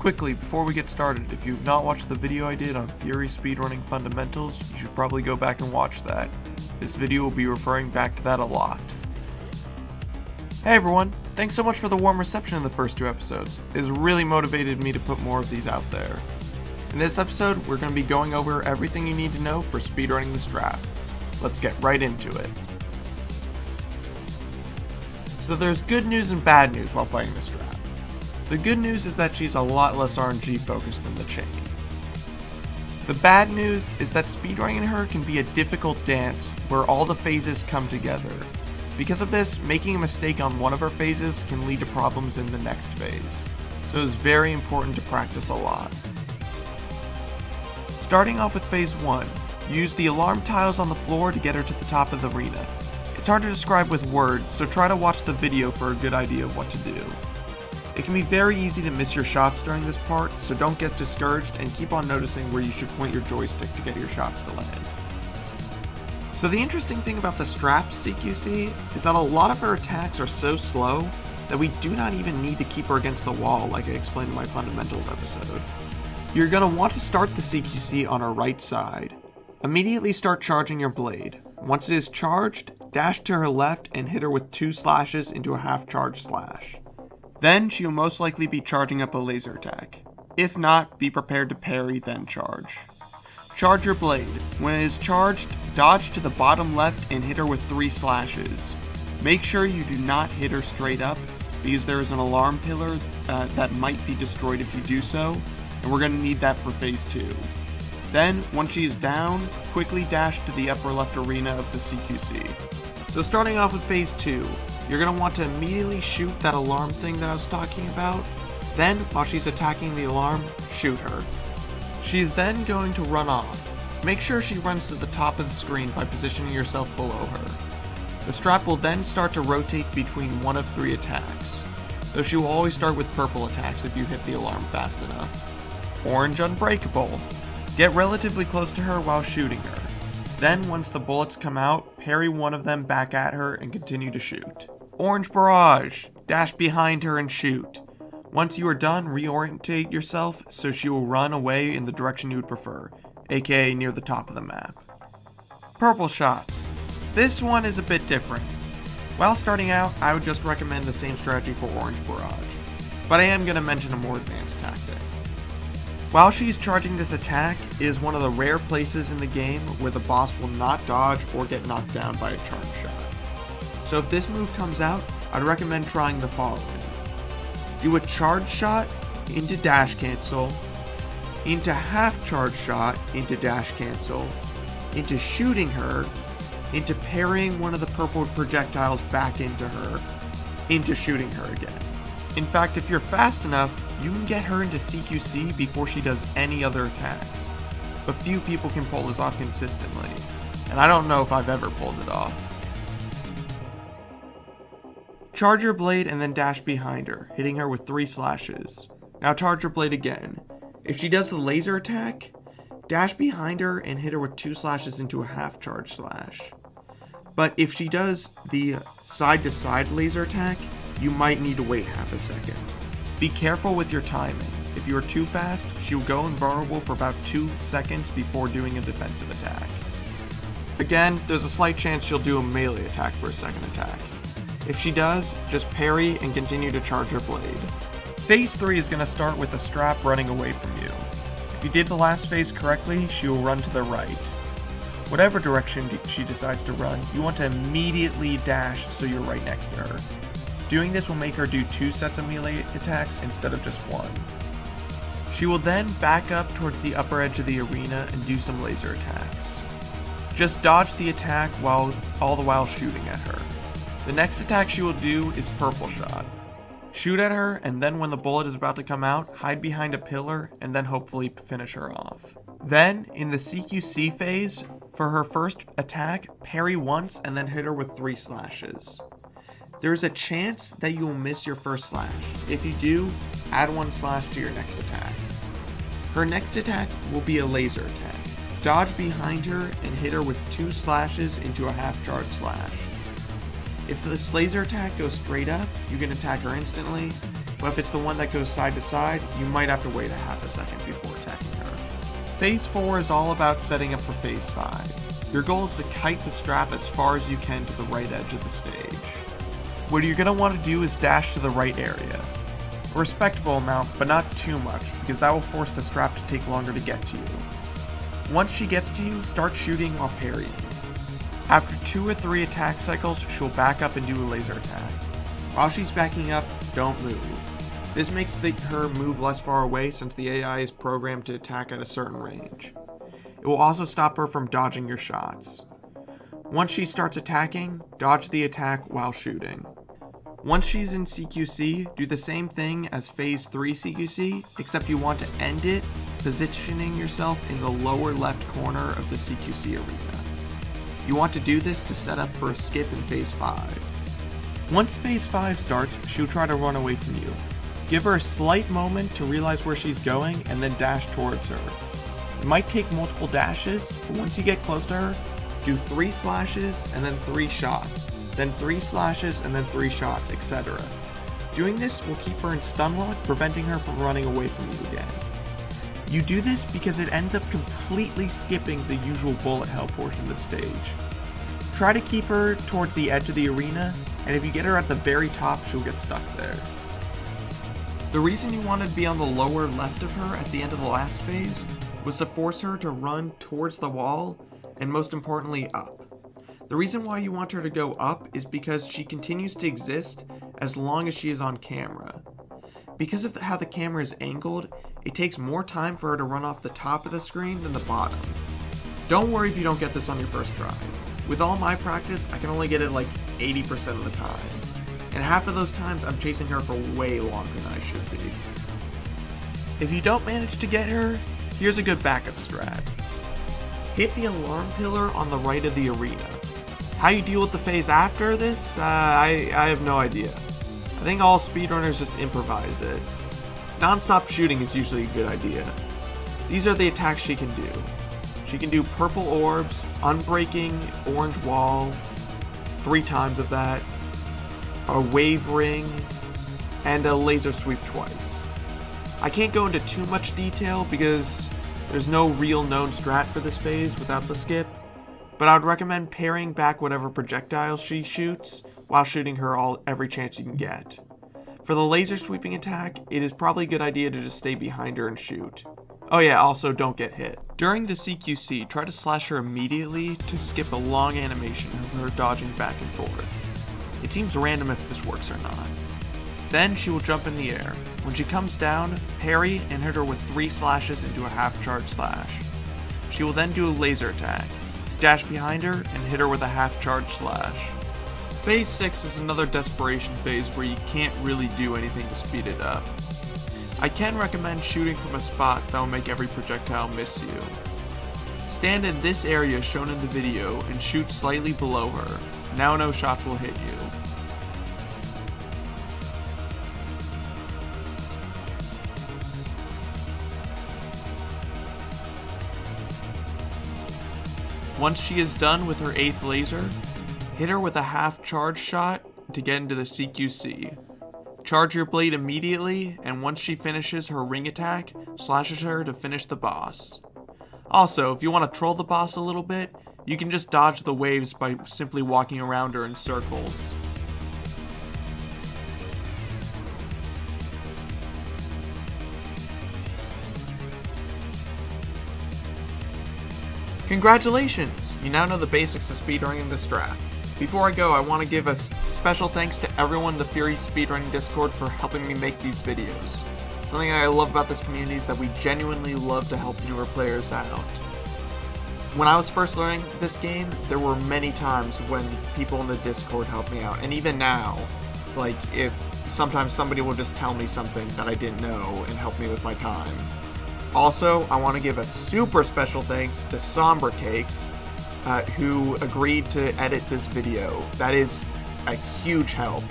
Quickly, before we get started, if you've not watched the video I did on Furi Speedrunning Fundamentals, you should probably go back and watch that. This video will be referring back to that a lot. Hey everyone, thanks so much for the warm reception in the first two episodes. It has really motivated me to put more of these out there. In this episode, we're going to be going over everything you need to know for speedrunning the strap. Let's get right into it. So there's good news and bad news while fighting the strap. The good news is that she's a lot less RNG focused than the chain. The bad news is that speedrunning her can be a difficult dance where all the phases come together. Because of this, making a mistake on one of her phases can lead to problems in the next phase, so it's very important to practice a lot. Starting off with phase 1, use the alarm tiles on the floor to get her to the top of the arena. It's hard to describe with words, so try to watch the video for a good idea of what to do. It can be very easy to miss your shots during this part, so don't get discouraged and keep on noticing where you should point your joystick to get your shots to land. So the interesting thing about the Strap's CQC is that a lot of her attacks are so slow that we do not even need to keep her against the wall like I explained in my fundamentals episode. You're going to want to start the CQC on her right side. Immediately start charging your blade. Once it is charged, dash to her left and hit her with 2 slashes into a half charge slash. Then she will most likely be charging up a laser attack. If not, be prepared to parry, then charge. Charge your blade. When it is charged, dodge to the bottom left and hit her with 3 slashes. Make sure you do not hit her straight up, because there is an alarm pillar that might be destroyed if you do so, and we're going to need that for phase 2. Then, once she is down, quickly dash to the upper left arena of the CQC. So starting off with phase 2, you're going to want to immediately shoot that alarm thing that I was talking about. Then, while she's attacking the alarm, shoot her. She's then going to run off. Make sure she runs to the top of the screen by positioning yourself below her. The strap will then start to rotate between one of 3 attacks, though she will always start with purple attacks if you hit the alarm fast enough. Orange Unbreakable. Get relatively close to her while shooting her. Then, once the bullets come out, parry one of them back at her and continue to shoot. Orange Barrage. Dash behind her and shoot. Once you are done, reorientate yourself so she will run away in the direction you would prefer, aka near the top of the map. Purple Shots. This one is a bit different. While starting out, I would just recommend the same strategy for Orange Barrage, but I am going to mention a more advanced tactic. While she's charging this attack, it is one of the rare places in the game where the boss will not dodge or get knocked down by a charge shot. So if this move comes out, I'd recommend trying the following. Do a charge shot into dash cancel, into half charge shot into dash cancel, into shooting her, into parrying one of the purple projectiles back into her, into shooting her again. In fact, if you're fast enough, you can get her into CQC before she does any other attacks. But few people can pull this off consistently, and I don't know if I've ever pulled it off. Charge your blade and then dash behind her, hitting her with 3 slashes. Now charge your blade again. If she does the laser attack, dash behind her and hit her with 2 slashes into a half charge slash. But if she does the side to side laser attack, you might need to wait half a second. Be careful with your timing. If you are too fast, she will go invulnerable for about 2 seconds before doing a defensive attack. Again, there's a slight chance she'll do a melee attack for a second attack. If she does, just parry and continue to charge her blade. Phase 3 is going to start with the strap running away from you. If you did the last phase correctly, she will run to the right. Whatever direction she decides to run, you want to immediately dash so you're right next to her. Doing this will make her do 2 sets of melee attacks instead of just 1. She will then back up towards the upper edge of the arena and do some laser attacks. Just dodge the attack all the while shooting at her. The next attack she will do is Purple Shot. Shoot at her, and then when the bullet is about to come out, hide behind a pillar and then hopefully finish her off. Then, in the CQC phase, for her first attack, parry once and then hit her with 3 slashes. There is a chance that you will miss your first slash. If you do, add 1 slash to your next attack. Her next attack will be a laser attack. Dodge behind her and hit her with 2 slashes into a half charge slash. If this laser attack goes straight up, you can attack her instantly. but if it's the one that goes side to side, you might have to wait a half a second before attacking her. Phase 4 is all about setting up for Phase 5. Your goal is to kite the strap as far as you can to the right edge of the stage. What you're going to want to do is dash to the right area. A respectable amount, but not too much, because that will force the strap to take longer to get to you. Once she gets to you, start shooting while parrying. After 2 or 3 attack cycles, she'll back up and do a laser attack. While she's backing up, don't move. This makes her move less far away since the AI is programmed to attack at a certain range. It will also stop her from dodging your shots. Once she starts attacking, dodge the attack while shooting. Once she's in CQC, do the same thing as Phase 3 CQC, except you want to end it positioning yourself in the lower left corner of the CQC arena. You want to do this to set up for a skip in Phase 5. Once Phase 5 starts, she'll try to run away from you. Give her a slight moment to realize where she's going and then dash towards her. It might take multiple dashes, but once you get close to her, do 3 slashes and then 3 shots, then 3 slashes and then 3 shots, etc. Doing this will keep her in stun lock, preventing her from running away from you again. You do this because it ends up completely skipping the usual bullet hell portion of the stage. Try to keep her towards the edge of the arena, and if you get her at the very top, she'll get stuck there. The reason you wanted to be on the lower left of her at the end of the last phase was to force her to run towards the wall, and most importantly, up. The reason why you want her to go up is because she continues to exist as long as she is on camera. Because of how the camera is angled, it takes more time for her to run off the top of the screen than the bottom. Don't worry if you don't get this on your first try. With all my practice, I can only get it like 80% of the time. And half of those times, I'm chasing her for way longer than I should be. If you don't manage to get her, here's a good backup strat. Hit the alarm pillar on the right of the arena. How you deal with the phase after this, I have no idea. I think all speedrunners just improvise it. Non-stop shooting is usually a good idea. These are the attacks she can do. She can do purple orbs, unbreaking orange wall, 3 times of that, a wave ring, and a laser sweep twice. I can't go into too much detail because there's no real known strat for this phase without the skip, but I would recommend parrying back whatever projectiles she shoots while shooting her every chance you can get. For the laser sweeping attack, it is probably a good idea to just stay behind her and shoot. Oh yeah, also don't get hit. During the CQC, try to slash her immediately to skip a long animation of her dodging back and forth. It seems random if this works or not. Then she will jump in the air. When she comes down, parry and hit her with 3 slashes into a half charge slash. She will then do a laser attack, dash behind her, and hit her with a half charge slash. Phase 6 is another desperation phase where you can't really do anything to speed it up. I can recommend shooting from a spot that will make every projectile miss you. Stand in this area shown in the video and shoot slightly below her. Now no shots will hit you. Once she is done with her 8th laser, hit her with a half charge shot to get into the CQC. Charge your blade immediately, and once she finishes her ring attack, slashes her to finish the boss. Also, if you want to troll the boss a little bit, you can just dodge the waves by simply walking around her in circles. Congratulations! You now know the basics of speedrunning the strat. Before I go, I want to give a special thanks to everyone in the Furi Speedrunning Discord for helping me make these videos. Something I love about this community is that we genuinely love to help newer players out. When I was first learning this game, there were many times when people in the Discord helped me out, and even now, like, if sometimes somebody will just tell me something that I didn't know and help me with my time. Also, I want to give a super special thanks to Somber Cakes, who agreed to edit this video. That is a huge help.